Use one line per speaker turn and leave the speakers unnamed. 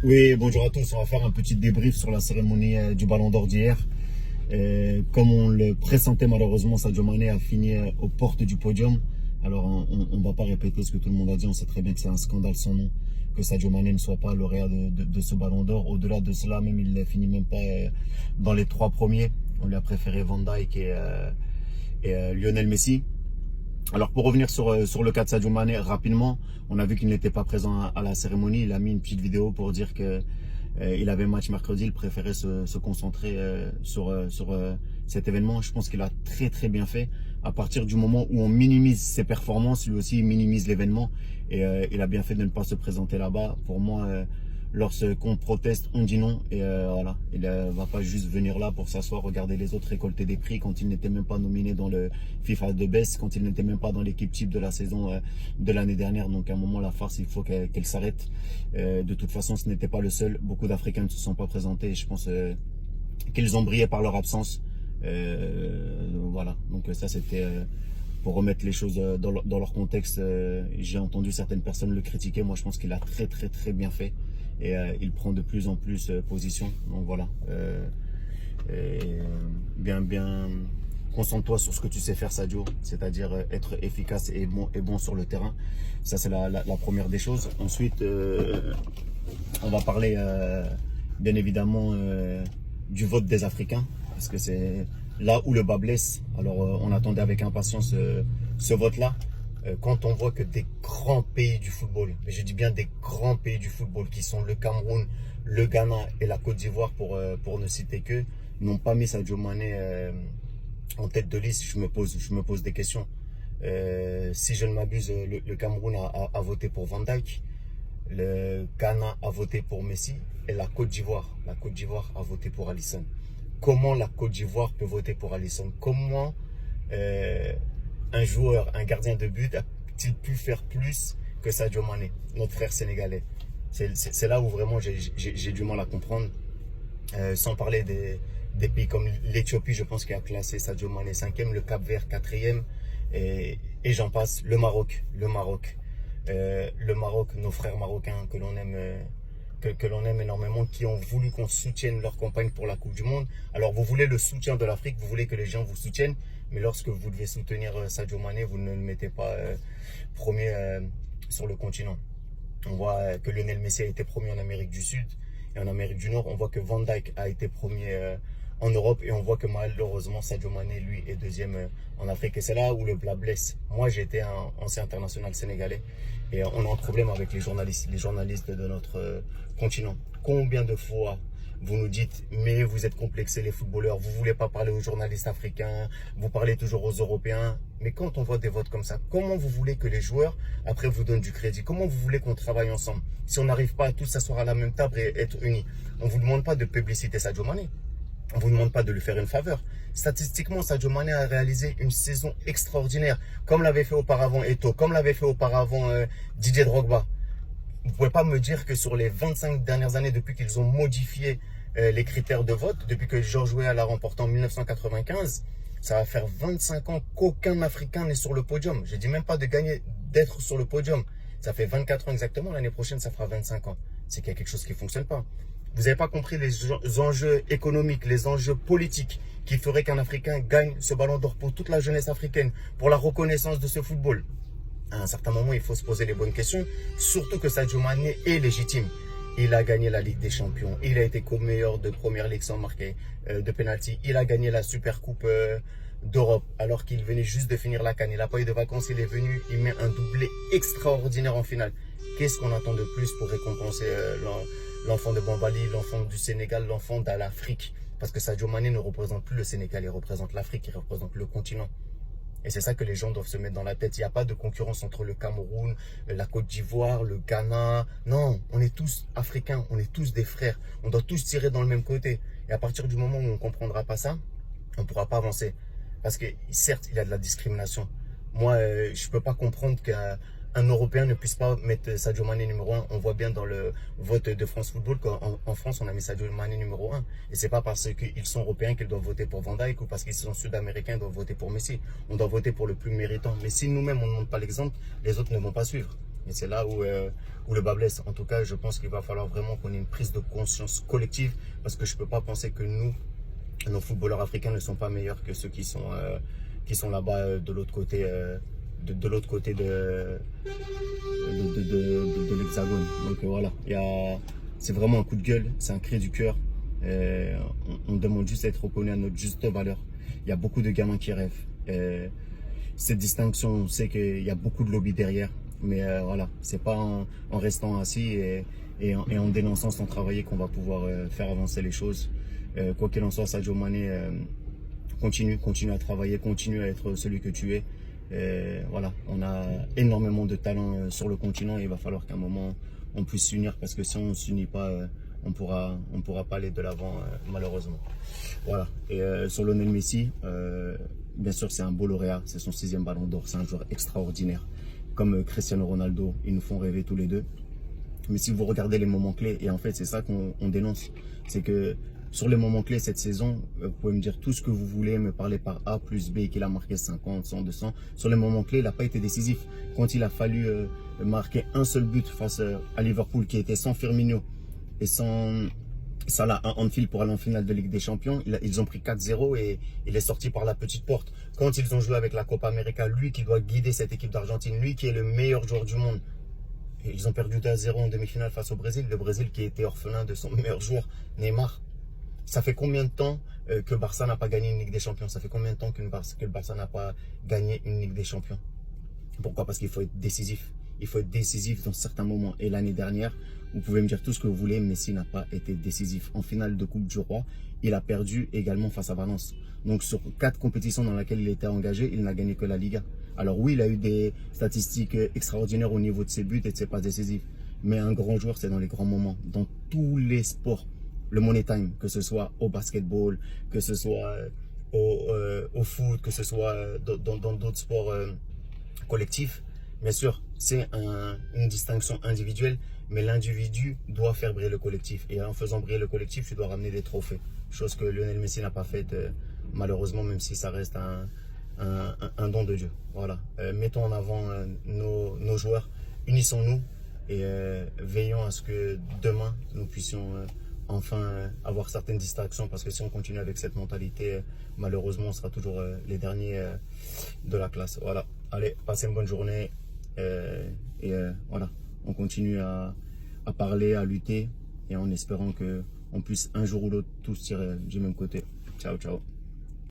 Oui, bonjour à tous. On va faire un petit débrief sur la cérémonie du Ballon d'Or d'hier. Comme on le pressentait, malheureusement, Sadio Mané a fini aux portes du podium. Alors, on ne va pas répéter ce que tout le monde a dit. On sait très bien que c'est un scandale sans nom que Sadio Mané ne soit pas lauréat de ce Ballon d'Or. Au-delà de cela, même il ne finit même pas dans les 3 premiers. On lui a préféré Van Dijk et Lionel Messi. Alors pour revenir sur le cas de Sadio Mané rapidement, on a vu qu'il n'était pas présent à la cérémonie. Il a mis une petite vidéo pour dire que il avait match mercredi, il préférait se concentrer sur cet événement. Je pense qu'il a très bien fait. À partir du moment où on minimise ses performances, lui aussi il minimise l'événement. Et il a bien fait de ne pas se présenter là-bas. Pour moi, lorsqu'on proteste, on dit non. Et voilà, il ne va pas juste venir là pour s'asseoir, regarder les autres récolter des prix quand il n'était même pas nominé dans le FIFA de Best, quand il n'était même pas dans l'équipe type de la saison de l'année dernière. Donc à un moment, la farce, il faut qu'elle s'arrête. De toute façon, ce n'était pas le seul. Beaucoup d'Africains ne se sont pas présentés. Et je pense qu'ils ont brillé par leur absence. Voilà, donc ça c'était pour remettre les choses dans leur contexte. J'ai entendu certaines personnes le critiquer. Moi, je pense qu'il a très bien fait. Et il prend de plus en plus position. Donc voilà. Bien, concentre-toi sur ce que tu sais faire, Sadio, c'est-à-dire être efficace et bon sur le terrain. Ça, c'est la première des choses. Ensuite, on va parler bien évidemment du vote des Africains, parce que c'est là où le bas blesse. Alors, on attendait avec impatience ce vote-là. Quand on voit que des grands pays du football, mais je dis bien des grands pays du football, qui sont le Cameroun, le Ghana et la Côte d'Ivoire, pour ne citer que, n'ont pas mis Sadio Mané en tête de liste, je me pose des questions. Si je ne m'abuse, le Cameroun a voté pour Van Dijk, le Ghana a voté pour Messi, et la Côte d'Ivoire a voté pour Alisson. Comment la Côte d'Ivoire peut voter pour Alisson? Comment un joueur, un gardien de but a-t-il pu faire plus que Sadio Mané, notre frère sénégalais? C'est là où vraiment j'ai du mal à comprendre. Sans parler des pays comme l'Éthiopie, je pense, qui a classé Sadio Mané 5e, le Cap-Vert 4e, et j'en passe. Le Maroc, nos frères marocains que l'on aime. Que l'on aime énormément, qui ont voulu qu'on soutienne leur campagne pour la Coupe du Monde. Alors vous voulez le soutien de l'Afrique, vous voulez que les gens vous soutiennent, mais lorsque vous devez soutenir Sadio Mané, vous ne le mettez pas premier sur le continent. On voit que Lionel Messi a été premier en Amérique du Sud et en Amérique du Nord. On voit que Van Dijk a été premier en Europe, et on voit que malheureusement Sadio Mané, lui, est deuxième en Afrique. Et c'est là où le blas blesse. Moi, j'étais un ancien international sénégalais, et on a un problème avec les journalistes de notre continent. Combien de fois vous nous dites, mais vous êtes complexés les footballeurs, vous ne voulez pas parler aux journalistes africains, vous parlez toujours aux Européens. Mais quand on voit des votes comme ça, comment vous voulez que les joueurs, après, vous donnent du crédit? Comment vous voulez qu'on travaille ensemble si on n'arrive pas à tous s'asseoir à la même table et être unis? On ne vous demande pas de publiciter Sadio Mané. On ne vous demande pas de lui faire une faveur. Statistiquement, Sadio Mané a réalisé une saison extraordinaire, comme l'avait fait auparavant Eto'o, comme l'avait fait auparavant Didier Drogba. Vous ne pouvez pas me dire que sur les 25 dernières années, depuis qu'ils ont modifié les critères de vote, depuis que George Weah l'a remporté en 1995, ça va faire 25 ans qu'aucun Africain n'est sur le podium. Je ne dis même pas de gagner, d'être sur le podium. Ça fait 24 ans exactement, l'année prochaine ça fera 25 ans. C'est qu'il y a quelque chose qui ne fonctionne pas. Vous n'avez pas compris les enjeux économiques, les enjeux politiques qui feraient qu'un Africain gagne ce ballon d'or pour toute la jeunesse africaine, pour la reconnaissance de ce football. À un certain moment, il faut se poser les bonnes questions, surtout que Sadio Mané est légitime. Il a gagné la Ligue des Champions, il a été co-meilleur de Première Ligue sans marquer de pénalty, il a gagné la Super Coupe d'Europe alors qu'il venait juste de finir la CAN. Il n'a pas eu de vacances, il est venu, il met un doublé extraordinaire en finale. Qu'est-ce qu'on attend de plus pour récompenser l'enfant de Bambali, l'enfant du Sénégal, l'enfant de l'Afrique? Parce que Sadio Mané ne représente plus le Sénégal, il représente l'Afrique, il représente le continent. Et c'est ça que les gens doivent se mettre dans la tête. Il n'y a pas de concurrence entre le Cameroun, la Côte d'Ivoire, le Ghana. Non, on est tous africains, on est tous des frères. On doit tous tirer dans le même côté. Et à partir du moment où on ne comprendra pas ça, on ne pourra pas avancer. Parce que certes, il y a de la discrimination. Moi, je ne peux pas comprendre qu'un Européen ne puisse pas mettre Sadio Mané numéro 1. On voit bien dans le vote de France Football qu'en France, on a mis Sadio Mané numéro 1. Et c'est pas parce qu'ils sont européens qu'ils doivent voter pour Van Dijk, ou parce qu'ils sont sud-américains qu'ils doivent voter pour Messi. On doit voter pour le plus méritant. Mais si nous-mêmes, on ne montre pas l'exemple, les autres ne vont pas suivre. Et c'est là où le bas blesse. En tout cas, je pense qu'il va falloir vraiment qu'on ait une prise de conscience collective, parce que je ne peux pas penser que nous, nos footballeurs africains ne sont pas meilleurs que ceux qui sont là-bas de l'autre côté, de l'autre côté de l'hexagone. Donc voilà, c'est vraiment un coup de gueule, c'est un cri du cœur. On demande juste à être reconnu à notre juste valeur. Il y a beaucoup de gamins qui rêvent. Cette distinction, on sait qu'il y a beaucoup de lobby derrière, mais voilà, c'est pas en restant assis et en dénonçant sans travailler qu'on va pouvoir faire avancer les choses. Quoi qu'il en soit, Sadio Mané, continue à travailler, continue à être celui que tu es. Voilà, on a énormément de talent sur le continent et il va falloir qu'à un moment on puisse s'unir, parce que si on ne s'unit pas, on pourra pas aller de l'avant malheureusement. Voilà, et sur Lionel Messi, bien sûr c'est un beau lauréat, c'est son 6e ballon d'or, c'est un joueur extraordinaire. Comme Cristiano Ronaldo, ils nous font rêver tous les deux. Mais si vous regardez les moments clés, et en fait c'est ça qu'on dénonce, c'est que sur les moments clés cette saison, vous pouvez me dire tout ce que vous voulez, me parler par A plus B qu'il a marqué 50, 100, 200. Sur les moments clés, il n'a pas été décisif. Quand il a fallu marquer un seul but face à Liverpool, qui était sans Firmino et sans Salah à Anfield pour aller en finale de Ligue des Champions, ils ont pris 4-0 et il est sorti par la petite porte. Quand ils ont joué avec la Copa América, lui qui doit guider cette équipe d'Argentine, lui qui est le meilleur joueur du monde, et ils ont perdu 2-0 en demi-finale face au Brésil. Le Brésil qui était orphelin de son meilleur joueur, Neymar. Ça fait combien de temps que Barça n'a pas gagné une Ligue des Champions? Ça fait combien de temps que le Barça n'a pas gagné une Ligue des Champions? Pourquoi? Parce qu'il faut être décisif. Il faut être décisif dans certains moments. Et l'année dernière, vous pouvez me dire tout ce que vous voulez, Messi n'a pas été décisif. En finale de Coupe du Roi, il a perdu également face à Valence. Donc sur 4 compétitions dans lesquelles il était engagé, il n'a gagné que la Liga. Alors oui, il a eu des statistiques extraordinaires au niveau de ses buts et de ses passes décisives. Mais un grand joueur, c'est dans les grands moments. Dans tous les sports, le money time, que ce soit au basketball, que ce soit au foot, que ce soit dans d'autres sports collectifs. Bien sûr, c'est une distinction individuelle, mais l'individu doit faire briller le collectif. Et en faisant briller le collectif, tu dois ramener des trophées. Chose que Lionel Messi n'a pas faite, malheureusement, même si ça reste un don de Dieu. Voilà. Mettons en avant nos joueurs, unissons-nous et veillons à ce que demain, nous puissions enfin avoir certaines distractions, parce que si on continue avec cette mentalité, malheureusement, on sera toujours les derniers de la classe. Voilà. Allez, passez une bonne journée. Voilà, on continue à parler, à lutter, et en espérant qu'on puisse un jour ou l'autre tous tirer du même côté. Ciao, ciao.